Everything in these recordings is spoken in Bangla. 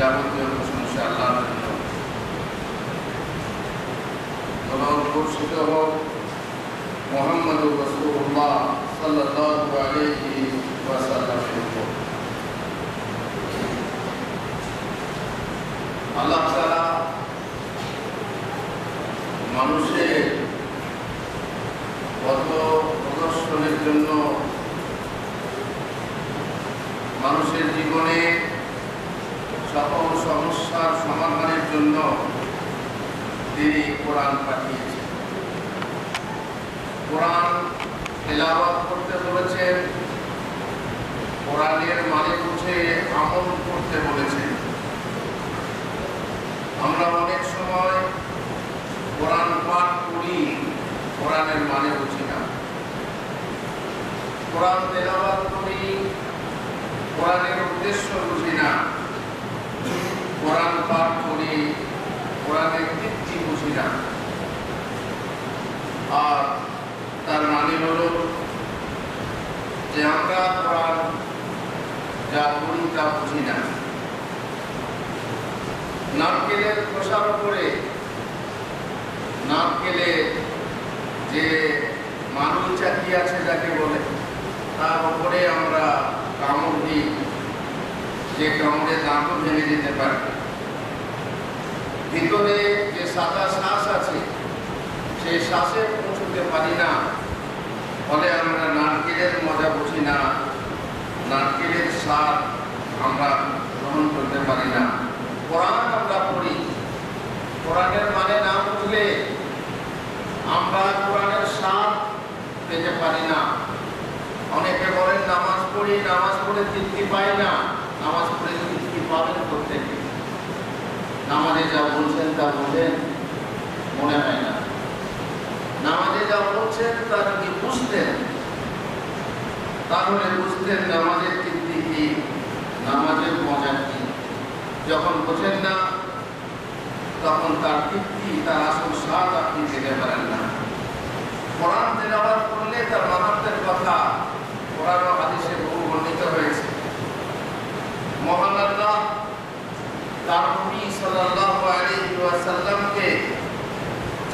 যাবতীয় প্রশংসা আল্লাহর জন্য। বর্ষিত হোক মুহাম্মদুর রাসূলুল্লাহ সাল্লাল্লাহু আলাইহি ওয়াসাল্লামের উপর। আল্লাহ তাআলা মানুষের পথ প্রদর্শনের জন্য, মানুষের জীবনে সকল সমস্যার সমাধানের জন্য তিনি কোরআন পাঠিয়েছেন। কোরআন তেলাওয়াত করতে বলেছেন, কোরআনের মানে বুঝে আমল করতে বলেছেন। আমরা অনেক সময় কোরআন পাঠ করি, কোরআনের মানে বুঝি না। কোরআন তেলাওয়াত করি, কোরআনের উদ্দেশ্য বুঝি না। কোরআন পাঠ করি, কোরআনের ভিত্তি বুঝি না। আর তার মানে হলো যে আমরা কোরআন যা পড়ি তা বুঝি না। নারকেলের খোসার উপরে নারকেলের যে মানুষ চাকি আছে যাকে বলে, তার উপরে আমরা কামড় দিই, যে কামড়ে দাঁতও ভেঙে যেতে পারে। ভিতরে যে সাদা শ্বাস আছে সেই শ্বাসে পৌঁছতে পারি না, ফলে আমরা নারকেলের মজা বুঝি না, নারকেলের স্বাদ আমরা গ্রহণ করতে পারি না। কোরআন আমরা পড়ি, কোরআনের মানে না বুঝলে আমরা কোরআনের স্বাদ পেতে পারি না। অনেকে বলেন নামাজ পড়ি, নামাজ পড়ে তৃপ্তি পাই না। নামাজ পড়ে তৃপ্তি পাবেন প্রত্যেকে। নামাজে যা বলছেন তা বোঝেন, মনে হয় না। নামাজে যা বলছেন তা যদি বুঝতেন, তাহলে বুঝতেন নামাজের তৃপ্তি কি, নামাজের মজা কি। যখন বোঝেন না, তখন তার তৃপ্তি, তার আসল স্বাদ আপনি পেতে পারেন না। কোরআন তেলাওয়াত করলে তার মাহাত্ম্যের কথা কোরআন ও হাদিসে বহু বর্ণিত হয়েছে। মহান আল্লাহ তার নবী সাল্লাল্লাহু আলাইহি ওয়াসাল্লামকে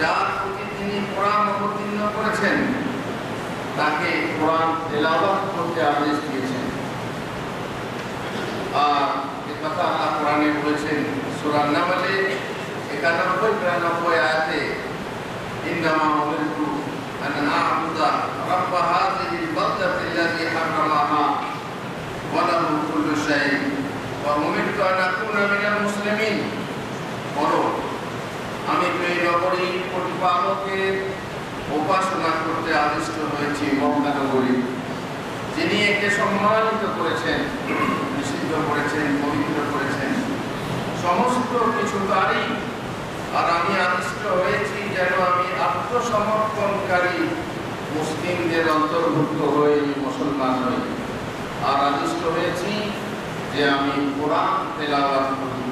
যার প্রতি তিনি কোরআন অবতীর্ণ করেছেন, তাকে কোরআন তেলাওয়াত করতে আদেশ দিয়েছেন। আর এই কথা আল্লাহ কোরআনে বলেছেন সূরা নামলে 91-92 আয়াতে, ইন্নামা উমিরতু আন আ'বুদা রাব্ব হাযিহিল বালদাতি আল্লাযী হারামাহা ওয়া লাহু কুল্লু শাইইন ওয়া উমিরতু আন আকুনা মিনাল মুসলিমিন। বলো, আমি এই নগরীর প্রতিপালকের উপাসনা করতে আদিষ্ট হয়েছি, মক্কা নগরী, যিনি একে সম্মানিত করেছেন, নিষিদ্ধ করেছেন, পবিত্র করেছেন, সমস্ত কিছু তারই। আর আমি আদিষ্ট হয়েছি যেন আমি আত্মসমর্পণকারী মুসলিমদের অন্তর্ভুক্ত হয়ে মুসলমান হই। আর আদিষ্ট হয়েছি যে আমি কোরআন তেলাওয়াত করি।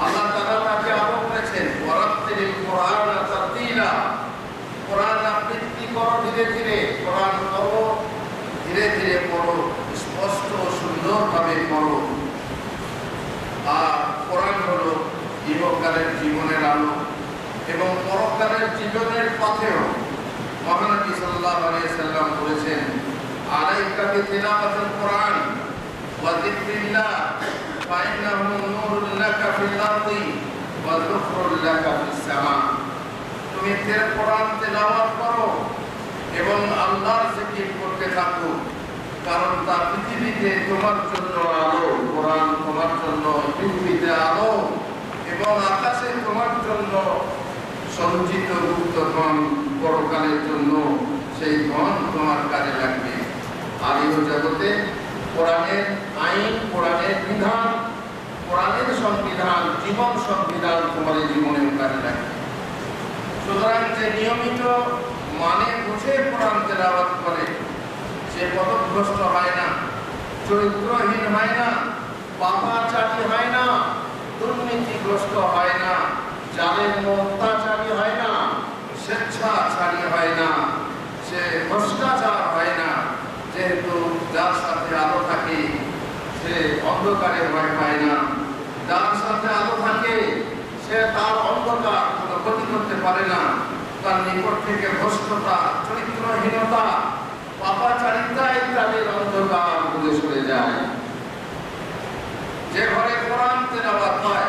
আল্লাহ তাআলা তাকে আরো বলেছেন, ওয়ারাত্তিলিল কুরআনা তারতিলা। কোরআন আবৃত্তি করো ধীরে ধীরে, কোরআন পড়ো ধীরে ধীরে পড়ো, স্পষ্ট ও সুন্দরভাবে পড়ো। আর কোরআন হলো ইহকালের জীবনের আলো এবং পরকালের জীবনের পথেও। মহানবী সাল্লাল্লাহু আলাইহি সাল্লাম বলেছেন, আলাইকা বিতিলাওয়াতিল কুরআন ওয়া যিকরিল্লাহ ফাইন্নাহু নূরুল লাকা ফিল আরদি ওয়া যুখরুল লাকা ফিস সামা। তুমি কোরআন তেলাওয়াত করো এবং আল্লাহর জিকির করতে থাকো, কারণ তা পৃথিবীতে তোমার জন্য আলো। কোরআন তোমার জন্য পৃথিবীতে আলো এবং আকাশে তোমার জন্য সঞ্চিত গুপ্ত ধন, পরকালের জন্য সেই ধন তোমার কাজে লাগবে। আর এই জগতে কোরআনের আইন, কোরআনের বিধান, কোরআনের সংবিধান, জীবন সংবিধান তোমার জীবনের কাজে লাগবে। সুতরাং যে নিয়মিত মানে বুঝে কোরআন তেলাওয়াত করে, সে পথভ্রষ্ট হয় না, চরিত্রহীন হয় না, পাপাচারী হয় না, দুর্নীতিগ্রস্ত হয় না, জালেম অত্যাচারী হয় না, স্বেচ্ছাচারী হয় না, সে ভ্রষ্টাচার হয় না। যেহেতু যার সাথে আলো থাকে সে অন্ধকারে ভয় পায় না, যার সাথে আলো থাকে সে তার অন্ধকার কোনো ক্ষতি করতে পারে না। তার নিকট থেকে ভ্রষ্টতা, চরিত্রহীনতা, পাপাচারিতা ইত্যাদির অন্ধকার দূরে সরে যায়। যে ঘরে কোরআন তেলাওয়াত হয়,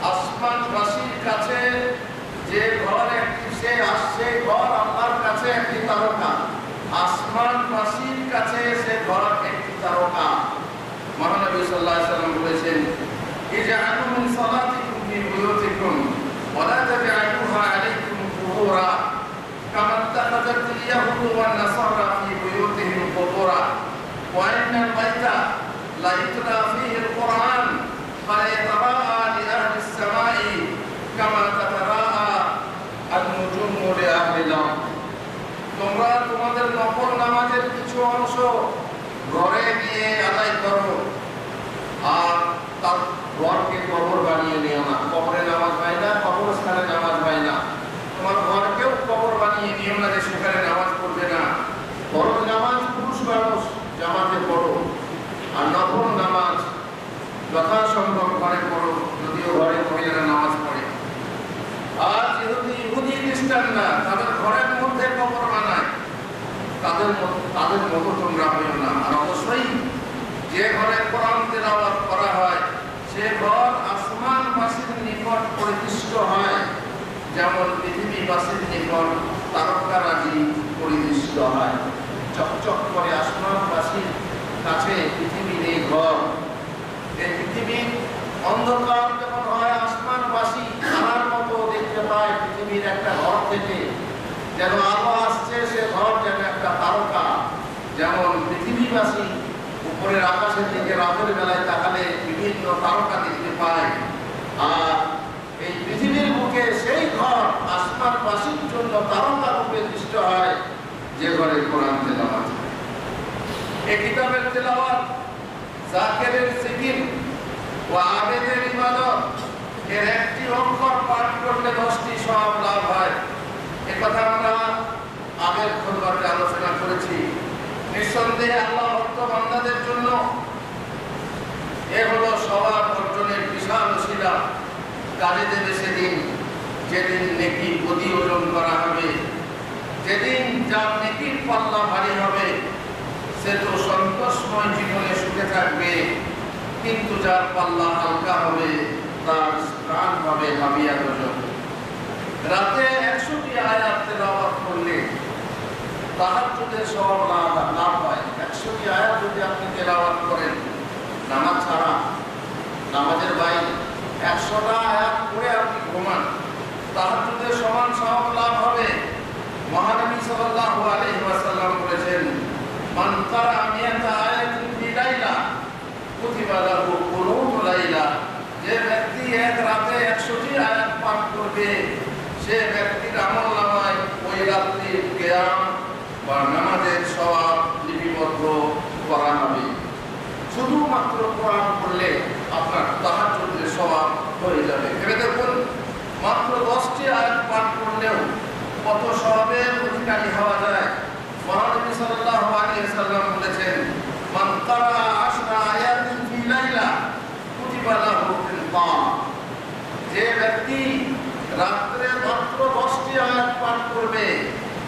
আসমানবাসীর কাছে যে ঘর সে ঘর আল্লাহর কাছে একটি তারকা, আসমানবাসীর কাছে সে ঘর একটি তারকা। মহানবী সাল্লাল্লাহু আলাইহি ওয়াসাল্লাম বলেছেন, ইজআলু মিন সালাতিকুম ফি বুয়ুতিকুম ওয়া লা তাজআলুহা আলাইকুম কুবুরা কামা ইত্তাখাযাতিল ইয়াহুদু ওয়ান নাসারা ফি বুয়ুতিহিম কুবুরা ওয়া ইন্নাল বাইতা লা ইতলা ফীহিল কুরআন ফালা ইয়াতারাআ লি আহলিস সামাই কামা তাতারাআ আন-নুজুমু লি আহলিল আরদ। তোমরা তোমাদের নফল নামাজের কিছু অংশ ঘরে গিয়ে আদায় করো, আর তার ঘরকে কবর বানিয়ে নিও না। কবরে নামাজ হয় না, কবরস্থানে নামাজ হয় না। তোমার ঘরকেও কবর বানিয়ে নিও না যে সেখানে নামাজ পড়বে না। ফরজ নামাজ পুরুষ মানুষ জামাতে পড়ো, আর নফল নামাজ যথাসম্ভব ঘরে পড়ো, যদিও ঘরে মহিলারা নামাজ পড়ে। আর ইহুদি খ্রিস্টানরা তাদের ঘরের মধ্যে কবর বানায়, তাদের মতো তোমরা হইও না। আর অবশ্যই যে ঘরে কোরআন তেলাওয়াত করা হয় সে ঘর আসমানবাসীর নিকট পরিদৃষ্ট হয়, যেমন পৃথিবীবাসীর নিকট তারকারাজি পরিদৃষ্ট হয়। চকচক করে আসমানবাসীর কাছে পৃথিবীর এই ঘর। এই পৃথিবীর অন্ধকার যখন হয়, আসমানবাসী তারার মতো দেখতে পায় পৃথিবীর একটা ঘর থেকে যেন আলো আসছে, সে ঘর যেন একটা তারকা। যেমন পৃথিবীবাসী উপরের আকাশের দিকে রাতের বেলায় তাকালে বিভিন্ন তারকা দেখতে পায়, আর এই পৃথিবীর বুকে সেই ঘর আসমানবাসীর জন্য তারকা রূপে দৃষ্ট হয় যে ঘরে কোরআন তেলাওয়াত হয়। এই কিতাবের তেলাওয়াত যাকিরের জিকির ও আবেদের ইবাদত। এর একটি অক্ষর পাঠ করলে 10টি সওয়াব লাভ হয়। এ কথা আমরা আগের খুতবাতে আলোচনা করেছি। নিঃসন্দেহে আল্লাহ ভক্ত বান্দাদের জন্য এ হলো সওয়াব অর্জনের বিশাল ওসিলা। কাজে দেবে সেদিন, যেদিন নেকি গদি ওজন করা হবে, যেদিন যার নেকির পাল্লা ভারী হবে সে তো সন্তোষময় জীবনে সুখে থাকবে, কিন্তু যার পাল্লা হালকা হবে তার প্রাণ হবে হাবিয়া গজব। রাতে 100টি আয়াত তেলাওয়াত করলে তাহাজ্জুদের সওয়াব লাভ হয়। 100টি আয়াত যদি আপনি তেলাওয়াত করেন নামাজ ছাড়া, নামাজের বাইরে 100টা আয়াত পড়ে আপনি ঘুমান, তাহাজ্জুদের সমান সওয়াব লাভ হবে। মহানবী সাল্লাল্লাহু আলাইহি ওয়াসাল্লাম বলেছেন, মান কারা মিয়াতা আয়াতিন ফি লাইলা কুতিবা লাহু কুনুতু লাইলা। যে ব্যক্তি এক রাতে 100টি আয়াত পাঠ করবে সে ব্যক্তির আমলনামায় ওই রাত্রির কিয়াম বা নামাজের সওয়াব লিপিবদ্ধ করা হবে। শুধুমাত্র কোরআন পড়লে আপনার তাহাজ্জুদের সওয়াব হয়ে যাবে। ভেবে দেখুন, মাত্র 10টি আয়াত পাঠ করলেও কত সওয়াবের অধিকারী হওয়া যায়। মহানবী সাল্লাল্লাহু আলাইহি ওয়াসাল্লাম বলেছেন, মান কারা 10 আয়াতিন ফি লাইলা কুতিবা লাহু কিনতার। যে ব্যক্তি রাত্রে মাত্র 10টি আয়াত পাঠ করবে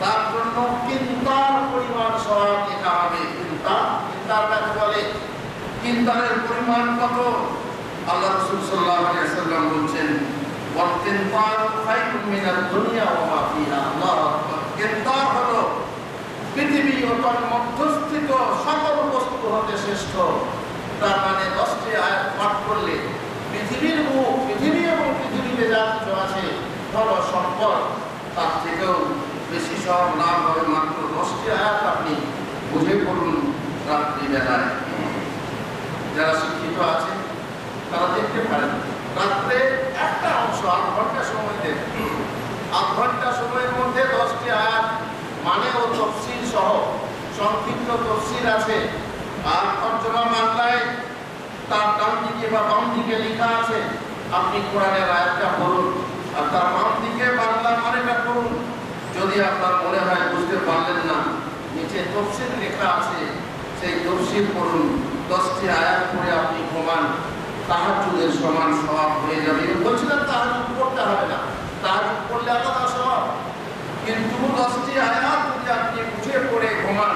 তার জন্য কিনতার পরিমাণ সওয়াব লেখা হবে। কিনতার কাকে বলে? কিনতারের পরিমাণ কত? আল্লাহ রাসূল সাল্লাল্লাহু আলাইহি ওয়াসাল্লাম বলেছেন, ওয়াল কিনতারু খায়রুম মিনাদ দুনিয়া ওয়া মা ফিহা। আল্লাহু আকবার। কিনতার হলো পৃথিবী ও তার মধ্যস্থিত সকল বস্তু হতে শ্রেষ্ঠ। তার মানে 10টি আয়াত পাঠ করলে পৃথিবী এবং পৃথিবীতে যা কিছু আছে ধন সম্পদ তার থেকেও বেশি সব লাভ হবে। মাত্র 10টি আয়াত আপনি বুঝে পড়ুন রাত্রিবেলায়। যারা শিক্ষিত আছে তারা দেখতে পারেন, রাত্রে একটা অংশ 8 ঘন্টা সময় দেন, 8 ঘন্টা সময়ের মধ্যে 10টি আয়াত মানে ও তফসিল সহ সংক্ষিপ্ত তফসিল আছে। আর তর্জমা বাংলায় তার ডান দিকে বা বাম দিকে লেখা আছে। আপনি কোরআনের আয়াতটা পড়ুন আর তার বাম দিকে বাংলা মানেটা পড়ুন। যদি আপনার মনে হয় বুঝতে পারলেন না, নিচে তফসিল লেখা আছে, সেই তফসিল পড়ুন। 10টি আয়াত পড়ে আপনি ঘুমান, তাহাজ্জুদের সমান সওয়াব হয়ে যাবে। বলছিলাম তাহাজ্জুদ করতে হবে না, তাহাজ্জুদ করলে আলাদা সওয়াব, কিন্তু 10টি আয়াত যদি আপনি বুঝে পড়ে ঘুমান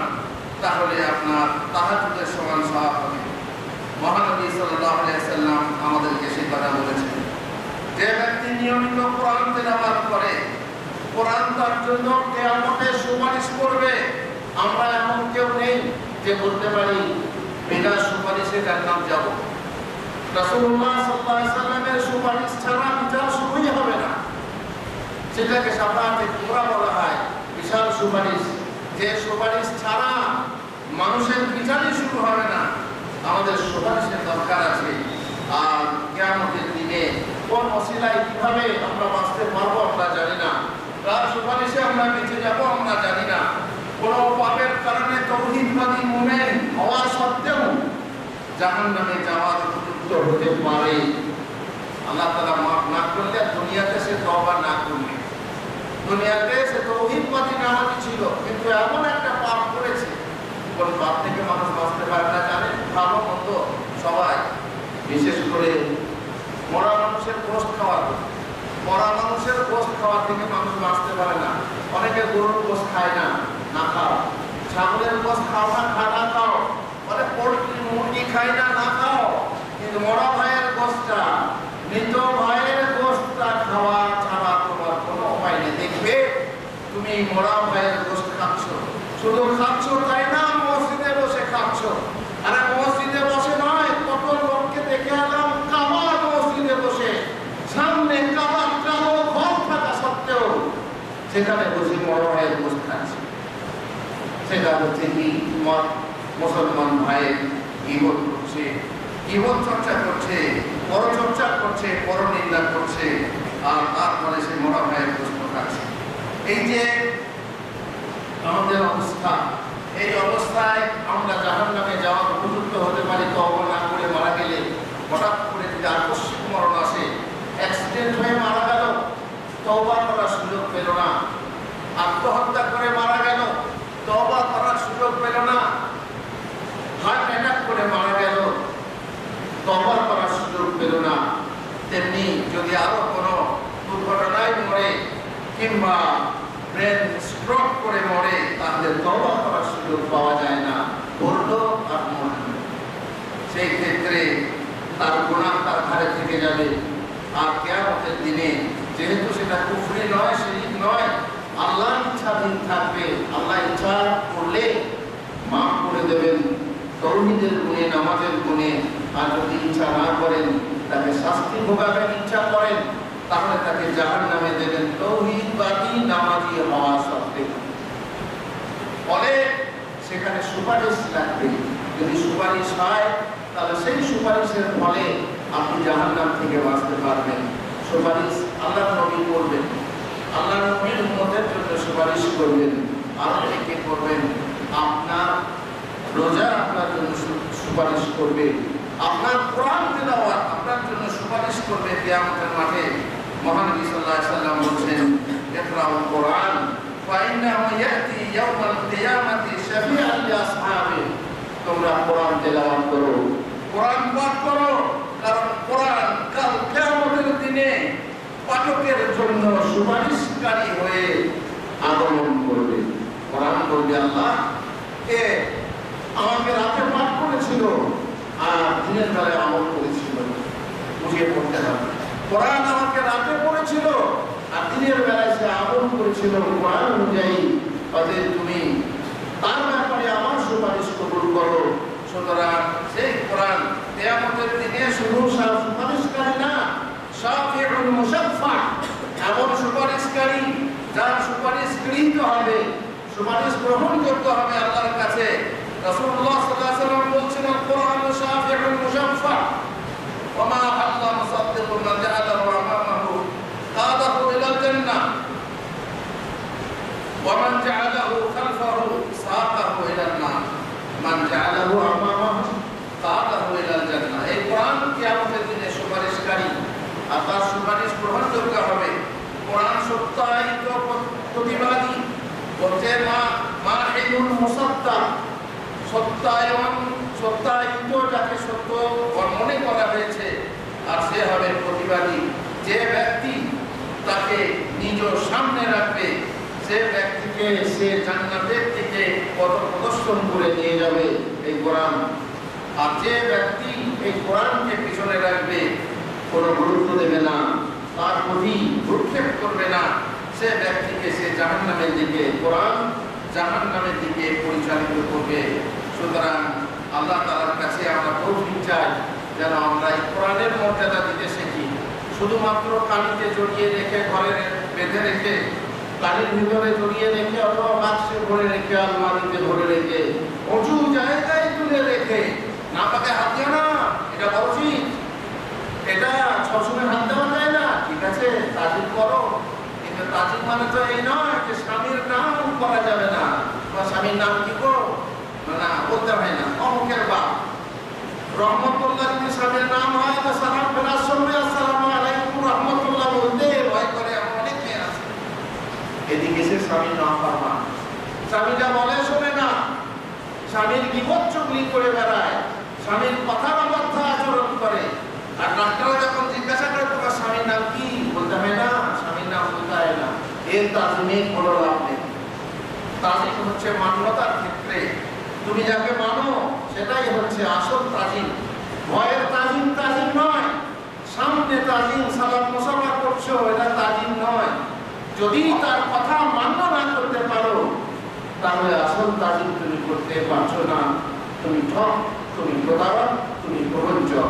তাহলে আপনার তাহাজ্জুদের সমান সওয়াব হবে। মহানবী সাল্লাল্লাহু আলাইহি ওয়াসাল্লাম আমাদেরকে সেই কথা বলেছেন, যে ব্যক্তি নিয়মিত কোরআন তেলাওয়াত করে কোরআন তার জন্য কিয়ামতে সুপারিশ করবে। আমরা এমন কেউ নেই যে বলতে পারি বিনা সুপারিশে জান্নাত যাব। রাসূলুল্লাহ সাল্লাল্লাহু আলাইহি ওয়াসাল্লামের সুপারিশ ছাড়া বিচার শুরুই হবে না। সেটাকে শাফাআতে কুবরা বলা হয়, বিশাল সুপারিশ। যে সুপারিশ ছাড়া মানুষের বিচারই শুরু হবে না। আমাদের সুপারিশের দরকার আছে। আর কিয়ামতের দিনে কোন ওসিলায় কিভাবে আমরা বাঁচতে পারবো আমরা জানি না, কার সুপারিশে আমরা বেঁচে যাবো আমরা জানি না। কোন পাপের কারণে তাওহীদবাদী মুমিন হওয়া সত্ত্বেও জাহান্নামে যাওয়ার উপযুক্ত হতে পারে। আল্লাহ তাআলা মাফ না করলে, দুনিয়াতে সে তওবা না করলে, দুনিয়াতে সে তাওহীদবাদী নামাজি ছিল কিন্তু এমন একটা পাপ করেছে, কোন পাপ থেকে মানুষ বাঁচতে পারে না জানেন? ভালো মন্দ সবাই, বিশেষ করে মরা মানুষের গোশত খাওয়া, মরা মানুষের গোশত খাওয়া থেকে মানুষ বাঁচতে পারে না। অনেকে গরুর গোশত খায় না, না খাও। ছাগলের গোশত খাও না, না খাও। অনেক পোল্ট্রি মুরগি খায় না, না খাও। কিন্তু মরা ভাইয়ের গোশতটা, মৃত ভাইয়ের গোশতটা খাওয়া ছাড়া তোমার কোনো উপায় নেই। দেখবে তুমি মরা ভাইয়ের গোশত খাচ্ছ, শুধু খাচ্ছ তাই না, মসজিদে বসে খাচ্ছ। আরে মসজিদে বসে নয়, কত লোককে দেখে এলাম কাবার মসজিদে বসে, সামনে কাবার কালো ঘর থাকা সত্ত্বেও সেখানে বসে মরা ভাইয়ের গোশত খাচ্ছে। সেটা হচ্ছে কি, মুসলমান ভাইয়ের গীবত করছে, গীবত চর্চা করছে, পরচর্চা করছে, পরনিন্দা করছে, আর তারপরে সে মরা ভাইয়ের গোশত খাচ্ছে। এই যে আমাদের অবস্থা, এই অবস্থায় আমরা জাহান্নামে যাওয়ার উপযুক্ত হতে পারি তওবা না করে মারা গেলে। হঠাৎ করে যদি আকস্মিক মরণ আসে, অ্যাক্সিডেন্ট হয়ে মারা গেল, তওবা করার সুযোগ পেল না। আত্মহত্যা করে মারা গেল, তওবা করার সুযোগ পেল না। হার্ট অ্যাটাক করে মারা গেল, তওবা করার সুযোগ পেল না। তেমনি যদি আরো কোনো দুর্ঘটনায় মরে কিংবা ব্রেন স্ট্রোক করে মরে, তাহলে তওবা করার সুযোগ পাওয়া যায় না, বললো আর মরল। সেই ক্ষেত্রে তার গুনাহ তার ঘাড়ে থেকে যাবে। আর কিয়ামতের দিনে যেহেতু সেটা কুফরি নয়, শিরক নয়, আল্লাহর ইচ্ছাধীন থাকবে। আল্লাহ ইচ্ছা করলে মাফ করে দেবেন তাওহীদের গুণে, নামাজের গুণে। আর যদি ইচ্ছা না করেন, তাকে শাস্তি ভোগাবেন, ইচ্ছা করেন তাহলে তাকে জাহান্নামে দেবেন তাওহীদবাদী নামাজি হওয়া সত্ত্বেও। ফলে সেখানে সুপারিশ লাগবে। যদি সুপারিশ হয় তাহলে সেই সুপারিশের ফলে আপনি জাহান্নাম থেকে বাঁচতে পারবেন। সুপারিশ আল্লাহর নবী করবেন, আল্লাহর নবীর উম্মতের জন্য সুপারিশ করবেন। আর কে করবেন? আপনার রোজা আপনার জন্য সুপারিশ করবে, আপনার কোরআন তেলাওয়াত আপনার জন্য সুপারিশ করবে কিয়ামতের মাঠে। মহানবী সাল্লাল্লাহু আলাইহি ওয়াসাল্লাম বলেছেন, ইকরাউল কোরআন ফাইন্নাহু ইয়াতি ইয়াওমাল কিয়ামাতি শাফিআন লিআসহাবি। তোমরা কোরআন তেলাওয়াত করো, কোরআন পাঠ করো, কারণ কোরআন কাল কিয়ামতের দিনে পাঠকের জন্য সুপারিশকারী হয়ে আগমন করবে। কোরআন বলবে, আল্লাহ কে আমাকে রাতে পাঠ করেছিল আর দিনের বেলায় আমল করেছিল, বুঝিয়ে পড়তে হবে। কোরআন আমাকে রাতে পড়েছিল আর দিনের বেলায় সে আমল করেছিল কোরআন অনুযায়ী, অতএব তুমি তার ব্যাপারে আমার সুপারিশ কবুল করো। সুতরাং সেই কোরআন কিয়ামতের দিনে শুধু সুপারিশকারী না, শাফিউল মুশাফফা, এমন সুপারিশকারী যার সুপারিশ গৃহীত হবে, সুপারিশ গ্রহণযোগ্য হবে আল্লাহর কাছে। রাসূলুল্লাহ সাল্লাল্লাহু আলাইহি ওয়াসাল্লাম বলছেন, কোরআন শাফিউল মুশাফফা ওয়া মা হাল্লা মুসাদ্দিকুন মান জাআলাহু আমামাহু কাদাহু ইলাল জান্নাহ ওয়া মান জাআলাহু খালফাহু সাকাহু ইলান নার। মান জাআলাহু আমামাহু কাদাহু ইলাল জান্নাহ। এই কোরআন কিয়ামতের দিনে সুপারিশকারী, আর তার সুপারিশ গ্রহণযোগ্য হবে। কোরআন সত্যায়িত প্রতিবাদী, বলছে মাহিদুল মুসাদ্দাক, সত্যায়িত যাকে সত্য মনে করা হয়েছে, আর সে হবে প্রতিবাদী। যে ব্যক্তি তাকে নিজ সামনে রাখবে, সে ব্যক্তিকে সে জান্নাতের দিকে পথ প্রদর্শন করে নিয়ে যাবে এই কোরআন। আর যে ব্যক্তি এই কোরআনকে পিছনে রাখবে, কোনো গুরুত্ব দেবে না, তার প্রতি ভ্রুক্ষেপ করবে না, সে ব্যক্তিকে সে জাহান্নামের দিকে, কোরআন জাহান্নামের দিকে পরিচালিত করবে। সুতরাং আল্লাহ তাআলার কাছে আমরা তৌফিক চাই যেন আমরা এই কোরআনের মর্যাদা দিতে শিখি। শুধুমাত্র কালিতে জড়িয়ে রেখে, ঘরে বেঁধে রেখে, কালির ভিতরে জড়িয়ে রেখে, অথবা বাক্সে ভরে রেখে, আলমারিতে ভরে রেখে, উঁচু জায়গায় তুলে রেখে, না পাকে হাত দিও না, এটা বলা উচিত। এটা সবসময় হাত দেওয়া যায় না, ঠিক আছে, তাজিম করো, কিন্তু তাজিম মানে তো এই নয় যে স্বামীর নাম করা যাবে না, বা স্বামীর নাম কি করো না বলতে হয় না। অমুকের বাপ রহমতুল্লাহ যদি স্বামীর নাম হয় তো সালাম ফেরার সময় আসসালামু আলাইকুম রহমতুল্লাহ বলতে ভয় করে। এমন অনেক মেয়ে আছে, এদিকে সে স্বামীর নাম পারবা, স্বামীটা বলে শোনে না, স্বামীর গীবত চুগলি করে বেড়ায়, স্বামীর কথার অবাধ্য আচরণ করে। আর ডাক্তাররা যখন জিজ্ঞাসা করে তোমার স্বামীর নাম কি, বলতে হয় না, স্বামীর নাম বলতে হয় না। এর তাজিমে কোনো লাভ নেই। তাজিম হচ্ছে মান্যতার ক্ষেত্রে তুমি যাকে মানো সেটাই হচ্ছে আসল তাজিম। ভয়ের তাজিম তাজিম নয়, সামনে তাজিম সালাম মুসাফা করছো, এটা তাজিম নয়। যদি তার কথা মান্য না করতে পারো তাহলে আসল তাজিম তুমি করতে পারছো না, তুমি ঠক, তুমি প্রতারক, তুমি প্রবঞ্চক।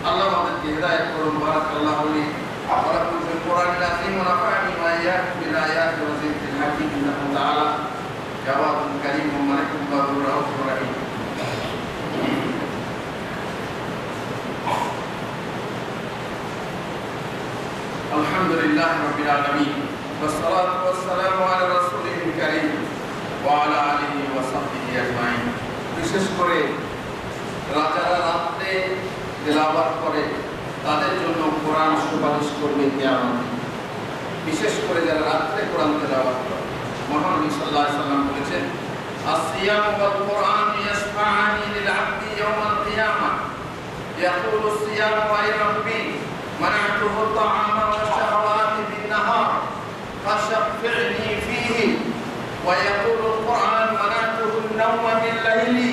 আল্লাহ আমাদেরকে হিদায়াত করুন। বারাকাল্লাহু লি ওয়া লাকুম ফিল কুরআনিল আযীম ওয়া নাফা'নি ওয়া ইয়্যাকুম বিল আয়াতি ওয়া যিকরিল হাকীম। ইন্নাহু তাআলা জাওয়াদুন কারীমুন মালিকুন বাদুর রাউফুর রাহিম। আলহামদুলিল্লাহি রাব্বিল আলামিন ওয়াস সালাতু ওয়াস সালামু আলা রাসূলিল কারীম ওয়া আলা আলিহি ওয়া সাহবিহি আজমাইন। বিশেষ করে যারা রাতে তেলাওয়াত করে তাদের জন্য কোরআন সুপারিশ করবে কিয়ামতে। বিশেষ করে যারা রাতে কোরআন তেলাওয়াত করে, মহান নবী সাল্লাল্লাহু আলাইহি ওয়াসাল্লাম বলেছেন, আসিয়াম ওয়াল কোরআন ইয়াশফাআনি লিল আবদি ইয়াওমাল কিয়ামাহ। ইয়াকুলু সিয়াম ওয়া রাব্বি মানা'তুহু আত-তা'আমা ওয়াশ-শাহওয়াতি বিন-নাহার ফাশফি'নি ফীহি। ওয়া ইয়াকুলু আল-কুরআন মানা'তুহু আন-নাওমা বিল-লাইলি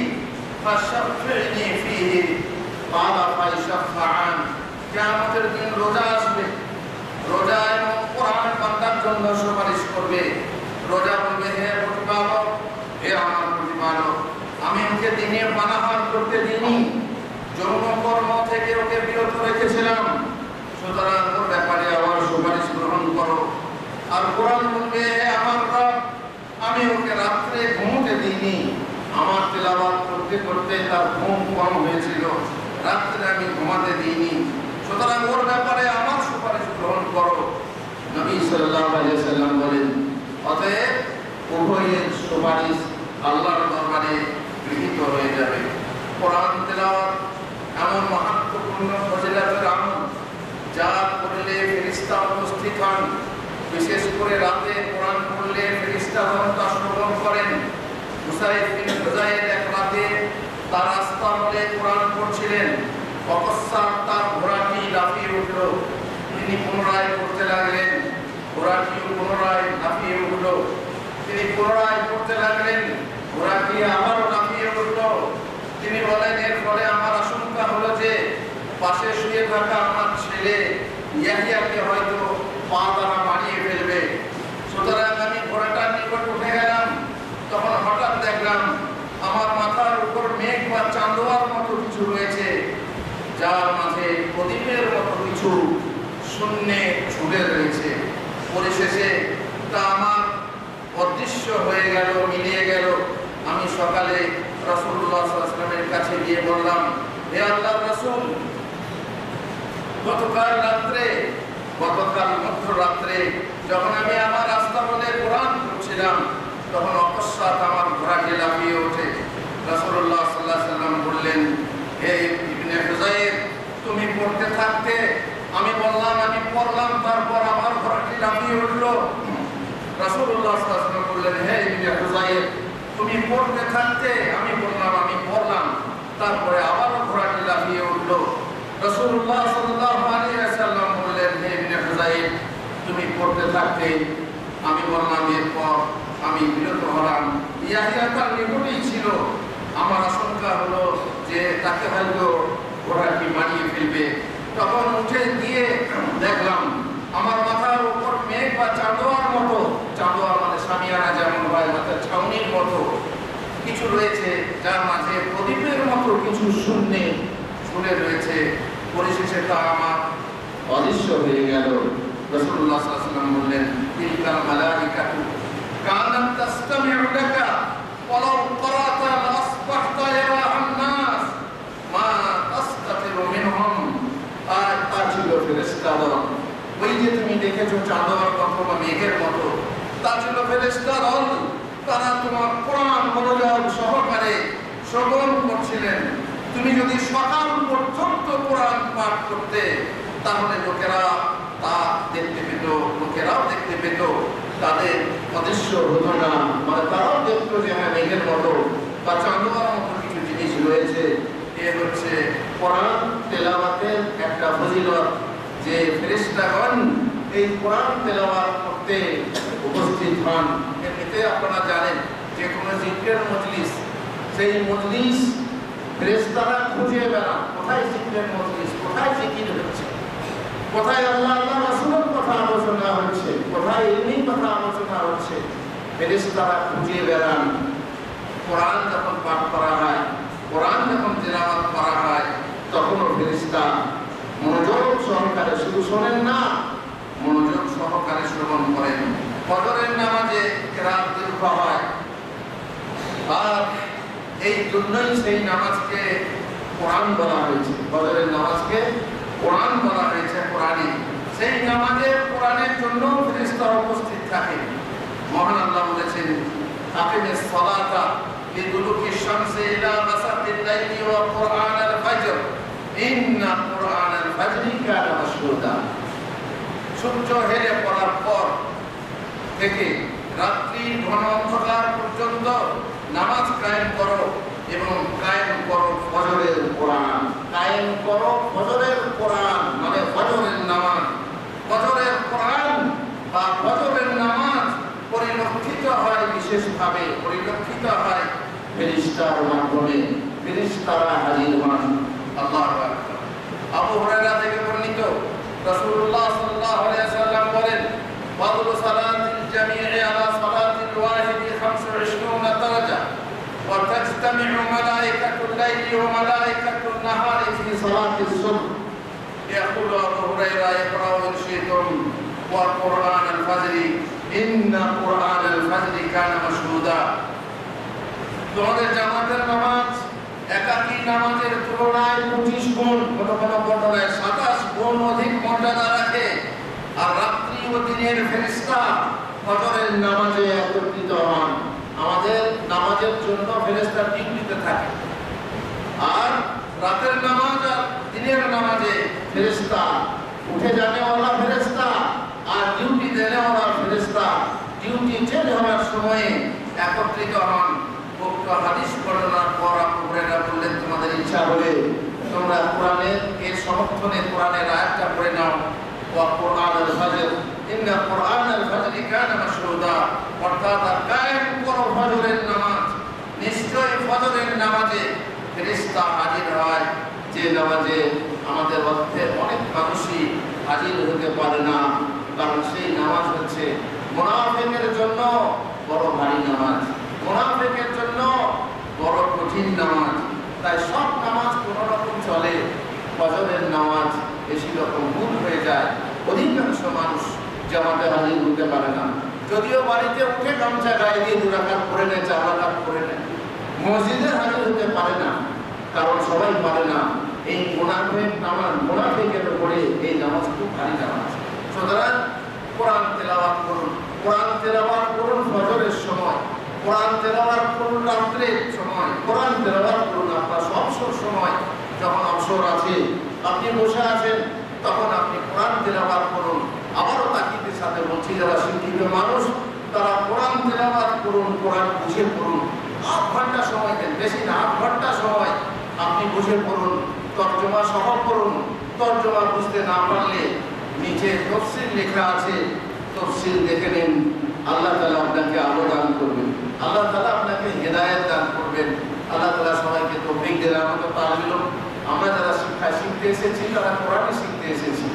ফাশফি'নি ফীহি। বাবা ফায়শফাআন। কিয়ামতের দিন রোজা আসবে, রোজা এবং কোরআন বান্দার জন্য সুপারিশ করবে। রোজা বলবে, হে প্রতিপালক, হে আমার প্রতিপালক, আমি ওকে দিনে পানাহার করতে দিইনি, যৌন কর্ম থেকে ওকে বিরত রেখেছিলাম, সুতরাং ওর ব্যাপারে আমার সুপারিশ গ্রহণ করো। আর কোরআন বলবে, হে আমার রব, আমি ওকে রাত্রে ঘুমোতে দিইনি, আমার তেলাওয়াত করতে করতে তার ঘুম কম হয়েছিল, রাত্রে আমি ঘুমাতে দিইনি, সুতরাং ওর ব্যাপারে আমার সুপারিশ গ্রহণ করো। নবী সাল্লাল্লাহু আলাইহি ওয়াসাল্লাম বলেন, অতএব উভয়ের সুপারিশ আল্লাহর দরবারে গৃহীত হয়ে যাবে। কোরআন তেলাওয়াত এমন মাহাত্ম্যপূর্ণ ফজিলতের আমল যা করলে ফেরেশতা উপস্থিত হন। বিশেষ করে রাতে কোরআন পড়লে ফেরেশতাগণ তা শ্রবণ করেন। মুসাইব বিন হুযাইর এক রাতে তার আস্তাবলে কোরআন পড়ছিলেন, অকস্মাৎ তার ঘোড়াটি লাফিয়ে উঠল। তিনি পুনরায় পড়তে লাগলেন, ঘোড়াটিও পুনরায় লাফিয়ে উঠল। তিনি পুনরায় পড়তে লাগলেন, ঘোড়াটি আবারও লাফিয়ে উঠল। তিনি বলেন, এর ফলে আমার আশঙ্কা হলো যে পাশে শুয়ে থাকা আমার ছেলে ইয়াহিয়াকে হয়তো পা দ্বারা মারিয়ে ফেলবে। সুতরাং আমি ঘোড়াটার নিকট উঠে গেলাম। তখন হঠাৎ দেখলাম আমার মাথার উপর মেঘ বা চাঁদোয়ার মতো কিছু রয়েছে, যার মাঝে প্রদীপের মতো কিছু শূন্যে ছুটে রয়েছে। পরিশেষে তা আমার অদৃশ্য হয়ে গেল, মিলিয়ে গেল। আমি সকালে রাসূলুল্লাহ সাল্লাল্লাহু আলাইহি ওয়াসাল্লামের কাছে গিয়ে বললাম, হে আল্লাহর রাসূল, গতকাল মধ্যরাত্রে যখন আমি আমার আস্তাবলে কোরআন পড়ছিলাম, তখন অকস্মাৎ আমার ঘোড়াটি লাফিয়ে ওঠে। রাসূলুল্লাহ সাল্লাল্লাহু আলাইহি ওয়াসাল্লাম বললেন, হে ইবনে হুযাইর, তুমি পড়তে থাকতে। আমি বললাম, আমি পড়লাম, তারপর আমার ঘোড়াটি লাফিয়ে উঠল। রাসূলুল্লাহ সাল্লাল্লাহু আলাইহি ওয়াসাল্লাম বললেন, হে ইবনে হুযাইর, তুমি পড়তে থাকতে। আমি বললাম, আমি পড়লাম, তারপরে আবার ঘোড়াটি তুমি পড়তে থাকতে। আমি বললাম, এরপর আমি বিরত হলাম। ইয়াহিয়া তার নিকটেই ছিল। আমার আশঙ্কা হলো যে তাকে হয়তো ওরা কি মারিয়ে ফেলবে। তখন উঠে গিয়ে দেখলাম আমার মাথার উপর মেঘ বা চাঁদোয়ার মতো, চাঁদোয়া মানে সামিয়ানা যেমন হয়, মাথার ছাউনির মতো কিছু রয়েছে, যার মাঝে প্রদীপের মতো কিছু শূন্যে শুনে রয়েছে। পরিশেষে তা আমার অদৃশ্য হয়ে গেল। রাসূলুল্লাহ সাল্লাল্লাহু আলাইহি ওয়াসাল্লাম বললেন, তিলকাল মালাইকাতু কানাত তাসতামিউ লাকা ওয়ালাউ ক্বারাতা লাসবাহতা ইয়ারাহান নাস মা তাসতাতিরু মিনহুম। আর তা ছিল ফেরেশতাগণ। ওই যে তুমি দেখেছো চাঁদোয়ার মতো বা মেঘের মতো, তা ছিল ফেরেশতাগণ। তারা তোমার কোরআন মনোযোগ সহকারে শ্রবণ করছিলেন। তুমি যদি সকাল পর্যন্ত কোরআন পাঠ করতে, তাহলে লোকেরা তা দেখতে পেত, লোকেরাও দেখতে পেত, তাদের অদৃশ্য হতো না। মানে তারাও দেখতো যে হ্যাঁ মেঘের মতো বা চাঁদোয়ার মতো কিছু জিনিস রয়েছে। এ হচ্ছে কোরআন তেলাওয়াতের একটা ফজিলত, যে ফেরেশতাগণ এই কোরআন তেলাওয়াত করতে উপস্থিত হন। এমনিতে আপনারা জানেন যে কোনো জিকিরের মজলিস, সেই মজলিস ফেরেশতারা খুঁজে বেড়ান, কোথায় জিকিরের মজলিস, কোথায় জিকির হচ্ছে, কোথায় আল্লাহ আল্লাহ রাসূলের কথা আলোচনা হচ্ছে, কোথায় ইলমি কথা আলোচনা হচ্ছে। ফেরেশতারা খুঁজে বেড়ান। কোরআন যখন পাঠ করা হয়, কোরআন যখন তিলাওয়াত করা হয়, তখনও ফেরেশতা মনোযোগ সহকারে শুধু শোনেন না, মনোযোগ সহকারে শ্রবণ করেন। ফজরের নামাজে কেরাত দীর্ঘ হয়, আর এই জন্যই সেই নামাজকে কোরআন বলা হয়েছে। ফজরের নামাজকে কোরআন বলা হয়েছে কোরআনে। সেই নামাজে কোরআনের জন্য ফেরেশতা উপস্থিত থাকে। মহান আল্লাহ বলেছেন, আকিমিস সালাতা লিদুলুকি শামসি ইলা গাসাকিল লাইলি ওয়া কুরআনাল ফাজর ইন্না কুরআনাল ফাজরি কানা মাশহুদা। সূর্য হেলে পড়ার পর থেকে রাত্রি ঘন অন্ধকার পর্যন্ত নামাজ কায়েম করো এবং কায়েম করো ফজরের কোরআন। কায়েম করো ফজরের কোরআন মানে ফজরের নামাজ। ফজরের কোরআন বা ফজরের নামাজ পরিলক্ষিত হয় বিশেষভাবে, পরিলক্ষিত হয় ফেরেশতার মাধ্যমে। ফেরেশতারা হাজির হন। আল্লাহু আকবার। আবু হুরায়রা থেকে বর্ণিত, রাসূলুল্লাহ সাল্লাল্লাহু আলাইহি ওয়াসাল্লাম বলেন, ফাদলু সালাতিল জামি'i আলা সালাতিল ওয়াহিদি 25 দারাজা ওয়া তাজতামি'ু মালাইকাতুল লাইলি ওয়া মালাইকাতুন নাহারি ফি সালাতিস সুবহ। ইয়াকুলু আবু হুরায়রা, ইকরাউ ইন শি'তুম ওয়া কুরআনাল ফাজরি ইন্না কুরআনাল ফাজরি কানা মাশহুদা। তোমাদের জামাতের নামাজ একাকী নামাজের তুলনায় 25 গুণ, কোনো কোনো বর্ণনায় 27 গুণ অধিক মর্যাদা রাখে। আর রাত্রি ও দিনের ফেরেশতা ফজরের নামাজে একত্রিত হন। আমাদের নামাজের জন্য ফেরেশতা ডিউটিতে থাকে, আর রাতের নামাজ আর দিনের নামাজে ফেরেশতা উঠে যানেওয়ালা ফেরেশতা আর ডিউটি দেনেওয়ালা ফেরেশতা ডিউটি চেঞ্জ হওয়ার সময়ে একত্রিত হন। উক্ত হাদিস বর্ণনার পর আবু হুরায়রা বললেন, তোমাদের ইচ্ছা হলে তোমরা কোরআনের এর সমর্থনে কোরআনের আয়াতটা পড়ে নাও, ওয়া কুরআনাল ফাজর ইন্না কুরআনাল ফাজরি কানা মাশহুদা। অর্থাৎ কায়েম করো ফজরের নামাজ, নিশ্চয়ই ফজরের নামাজে ফেরেশতা হাজির হয়, যে নামাজে আমাদের মধ্যে অনেক মানুষই হাজির হতে পারে না। কারণ সেই নামাজ হচ্ছে মুনাফিকের জন্য বড় ভারী নামাজ, মুনাফিকের জন্য বড় কঠিন নামাজ। তাই সব নামাজ কোনো রকম চলে, ফজরের নামাজ বেশি রকম ভুল হয়ে যায়। অধিকাংশ মানুষ জামাতে হাজির হতে পারে না, যদিও বাড়িতে উঠে গামছা গায়ে দিয়ে 2 রাকাত পড়ে নেয়, 4 রাকাত পড়ে নেয়, মসজিদে হাজির হতে পারে না, কারণ সবাই পারে না। এই মুনাফিক নামাজ, মুনাফিকের উপরে এই নামাজ খুব ভারী নামাজ। সুতরাং কোরআন তেলাওয়াত করুন, কোরআন তেলাওয়াত করুন ফজরের সময়, কোরআন তেলাওয়াত করুন রাত্রের সময়, কোরআন তেলাওয়াত করুন আপনার অবসর সময়। যখন অবসর আছে, আপনি বসে আছেন, তখন আপনি কোরআন তেলাওয়াত করুন। আবারও তাকিদের সাথে বলছি, যারা শিক্ষিত মানুষ তারা কোরআন তেলাওয়াত করুন, কোরআন বুঝে পড়ুন। 8 ঘন্টা সময় দেন, বেশি না, 8 ঘন্টা সময় আপনি বুঝে পড়ুন, তর্জমা সহ পড়ুন। তর্জমা বুঝতে না পারলে নিচে তাফসীর লেখা আছে, তফসিল দেখে নিন, আল্লাহ তাআলা আপনাকে আলো দান করবেন, আল্লাহ তাআলা আপনাকে হেদায়েত দান করবেন। আল্লাহ তাআলা সবাইকে তৌফিক দেন। আমাদের তালিম আমরা যারা শিক্ষা শিখতে এসেছি তারা কোরআনই শিখতে এসেছি।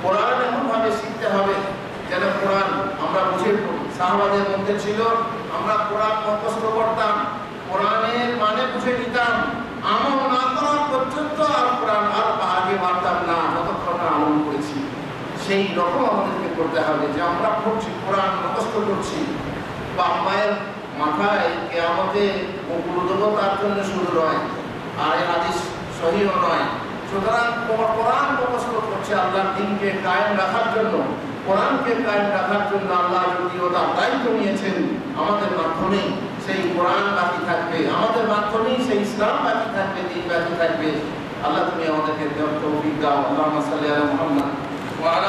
কোরআন এমনভাবে শিখতে হবে যেন কোরআন আমরা বুঝে পড়ি। সাহাবাদের মধ্যে ছিল আমরা কোরআন মুখস্থ করতাম, কোরআনের মানে বুঝে নিতাম, আমল না করা পর্যন্ত আর কোরআন আর আগে বাড়তাম না যতক্ষণ না আমল করেছি। সেই রকম আমাদেরকে করতে হবে যে আমরা পড়ছি, কোরআন মুখস্থ করছি। বাপ মায়ের মাথায় কিয়ামতে মুকুল দেবো তার জন্য শুরু নয়, আর এই হাদিস সহিও নয়। সুতরাং কোরআন মুখস্থ করছে আল্লাহর দ্বীনকে কায়েম রাখার জন্য, কোরআনকে কায়েম রাখার জন্য আল্লাহ যদিও তার দায়িত্ব নিয়েছেন আমাদের মাধ্যমে, সেই কোরআন বাকি থাকবে, আমাদের মাধ্যমেই সেই ইসলাম বাকি থাকবে, দ্বীন বাকি থাকবে। আল্লাহ তুমি আমাদেরকে তৌফিক দাও। আল্লাহুম্মা সাল্লি আলা মুহাম্মাদ ওয়া আলা